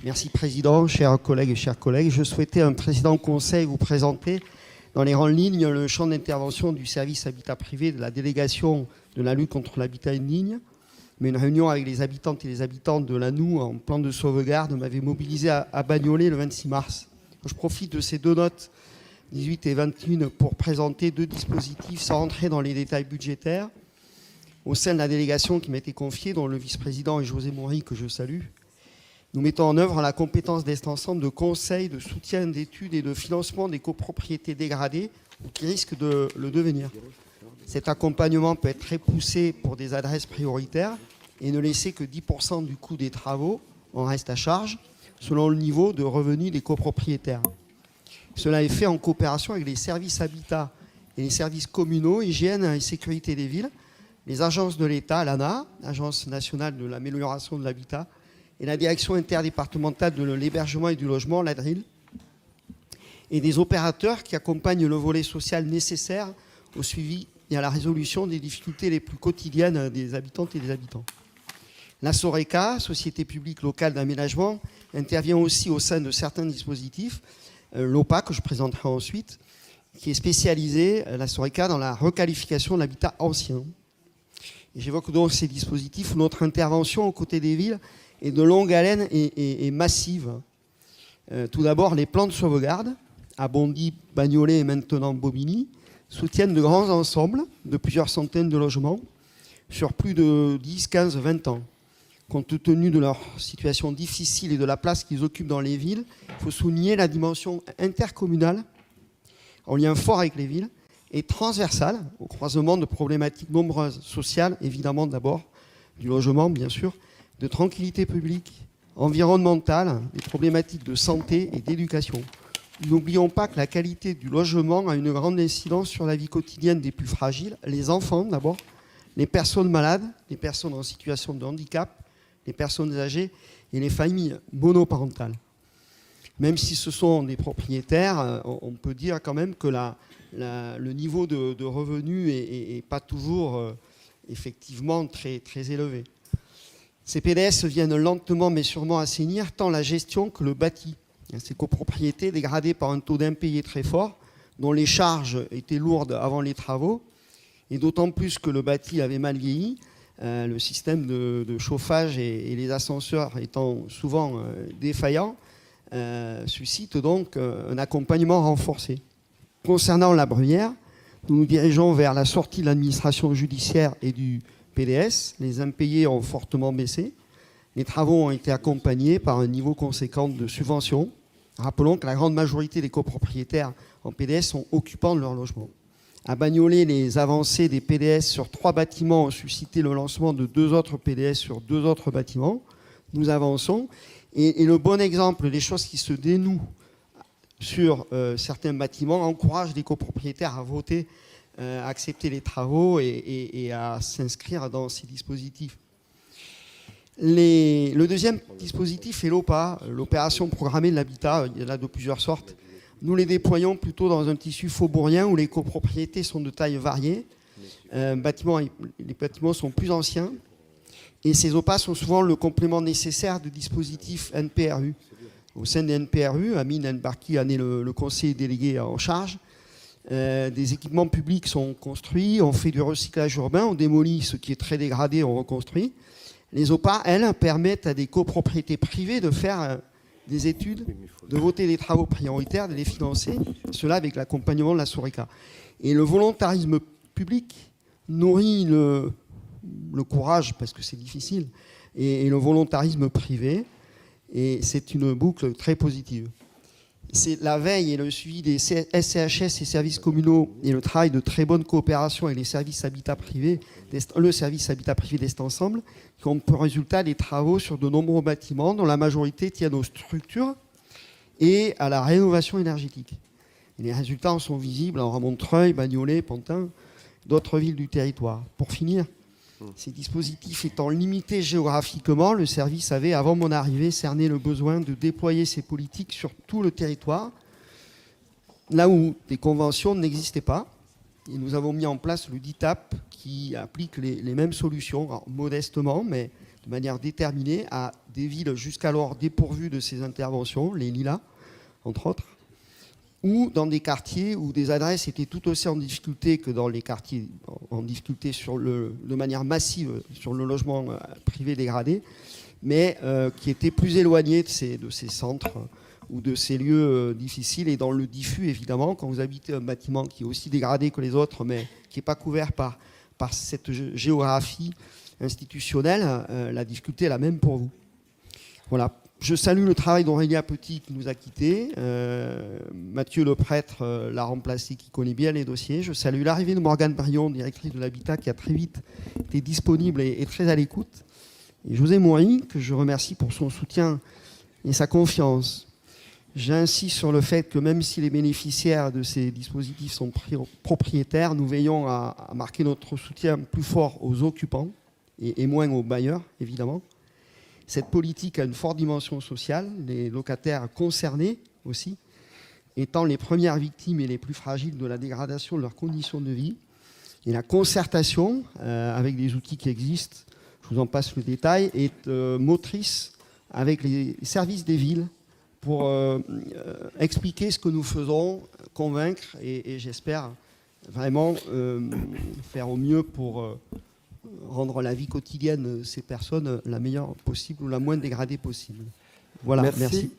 Merci Président, chers collègues et chers collègues. Je souhaitais, un président conseil, vous présenter dans les grandes lignes le champ d'intervention du service habitat privé de la délégation de la lutte contre l'habitat indigne. Mais une réunion avec les habitantes et les habitants de l'Annou en plan de sauvegarde m'avait mobilisé à Bagnolet le 26 mars. Je profite de ces deux notes, 18 et 21, pour présenter deux dispositifs sans rentrer dans les détails budgétaires. Au sein de la délégation qui m'a été confiée, dont le vice-président est José Maury, que je salue, nous mettons en œuvre la compétence d'Est Ensemble de conseil, de soutien, d'études et de financement des copropriétés dégradées ou qui risquent de le devenir. Cet accompagnement peut être très poussé pour des adresses prioritaires et ne laisser que 10% du coût des travaux en reste à charge, selon le niveau de revenus des copropriétaires. Cela est fait en coopération avec les services habitat et les services communaux, hygiène et sécurité des villes, les agences de l'État, l'ANA, l'Agence nationale de l'amélioration de l'habitat, et la direction interdépartementale de l'hébergement et du logement, l'ADRIL, et des opérateurs qui accompagnent le volet social nécessaire au suivi et à la résolution des difficultés les plus quotidiennes des habitantes et des habitants. La SORECA, Société publique locale d'aménagement, intervient aussi au sein de certains dispositifs, l'OPA, que je présenterai ensuite, qui est spécialisée, la SORECA, dans la requalification de l'habitat ancien. Et j'évoque donc ces dispositifs où notre intervention aux côtés des villes est de longue haleine et massive. Tout d'abord, les plans de sauvegarde, à Bondy, Bagnolet et maintenant Bobigny, soutiennent de grands ensembles de plusieurs centaines de logements sur plus de 10, 15, 20 ans. Compte tenu de leur situation difficile et de la place qu'ils occupent dans les villes, il faut souligner la dimension intercommunale, en lien fort avec les villes, et transversale, au croisement de problématiques nombreuses, sociales, évidemment d'abord, du logement, bien sûr, de tranquillité publique, environnementale, des problématiques de santé et d'éducation. N'oublions pas que la qualité du logement a une grande incidence sur la vie quotidienne des plus fragiles, les enfants d'abord, les personnes malades, les personnes en situation de handicap, les personnes âgées et les familles monoparentales. Même si ce sont des propriétaires, on peut dire quand même que le niveau de revenus n'est pas toujours effectivement très, très élevé. Ces PDS viennent lentement mais sûrement assainir tant la gestion que le bâti. Ces copropriétés dégradées par un taux d'impayé très fort, dont les charges étaient lourdes avant les travaux, et d'autant plus que le bâti avait mal vieilli, le système de chauffage et les ascenseurs étant souvent défaillants, suscitent donc un accompagnement renforcé. Concernant la Bruyère, nous nous dirigeons vers la sortie de l'administration judiciaire et du PDS. Les impayés ont fortement baissé. Les travaux ont été accompagnés par un niveau conséquent de subventions. Rappelons que la grande majorité des copropriétaires en PDS sont occupants de leur logement. À Bagnolet, les avancées des PDS sur 3 bâtiments ont suscité le lancement de 2 autres PDS sur 2 autres bâtiments. Nous avançons. Et le bon exemple des choses qui se dénouent sur certains bâtiments encourage les copropriétaires à voter, à accepter les travaux et à s'inscrire dans ces dispositifs. Le deuxième dispositif est l'OPA, l'opération programmée de l'habitat. Il y en a de plusieurs sortes. Nous les déployons plutôt dans un tissu faubourien où les copropriétés sont de taille variée. Les bâtiments sont plus anciens. Et ces OPA sont souvent le complément nécessaire de dispositifs NPRU. Au sein des NPRU, Amine Nbarki en est le conseiller délégué en charge. Des équipements publics sont construits, on fait du recyclage urbain, on démolit ce qui est très dégradé, on reconstruit. Les OPA, elles, permettent à des copropriétés privées de faire des études, de voter des travaux prioritaires, de les financer, cela avec l'accompagnement de la SORECA. Et le volontarisme public nourrit le courage, parce que c'est difficile, et le volontarisme privé, et c'est une boucle très positive. C'est la veille et le suivi des SCHS et services communaux et le travail de très bonne coopération avec les services habitat privé, le service habitat privé d'Est Ensemble, qui ont pour résultat des travaux sur de nombreux bâtiments dont la majorité tiennent aux structures et à la rénovation énergétique. Et les résultats en sont visibles en Montreuil, Bagnolet, Pantin, d'autres villes du territoire. Pour finir, ces dispositifs étant limités géographiquement, le service avait, avant mon arrivée, cerné le besoin de déployer ces politiques sur tout le territoire, là où des conventions n'existaient pas. Et nous avons mis en place le DITAP qui applique les mêmes solutions, alors modestement, mais de manière déterminée à des villes jusqu'alors dépourvues de ces interventions, les Lilas, entre autres, ou dans des quartiers où des adresses étaient tout aussi en difficulté que dans les quartiers en difficulté de manière massive sur le logement privé dégradé, mais qui étaient plus éloignés de ces centres ou de ces lieux difficiles. Et dans le diffus, évidemment, quand vous habitez un bâtiment qui est aussi dégradé que les autres, mais qui n'est pas couvert par cette géographie institutionnelle, la difficulté est la même pour vous. Voilà. Je salue le travail d'Aurélia Petit qui nous a quittés. Mathieu le prêtre l'a remplacé, qui connaît bien les dossiers. Je salue l'arrivée de Morgane Brion, directrice de l'Habitat, qui a très vite été disponible et très à l'écoute. Et José Moury, que je remercie pour son soutien et sa confiance. J'insiste sur le fait que même si les bénéficiaires de ces dispositifs sont propriétaires, nous veillons à marquer notre soutien plus fort aux occupants et moins aux bailleurs, évidemment. Cette politique a une forte dimension sociale, les locataires concernés aussi, étant les premières victimes et les plus fragiles de la dégradation de leurs conditions de vie. Et la concertation, avec des outils qui existent, je vous en passe le détail, est motrice avec les services des villes pour expliquer ce que nous faisons, convaincre et j'espère vraiment faire au mieux pour rendre la vie quotidienne de ces personnes la meilleure possible ou la moins dégradée possible. Voilà, merci.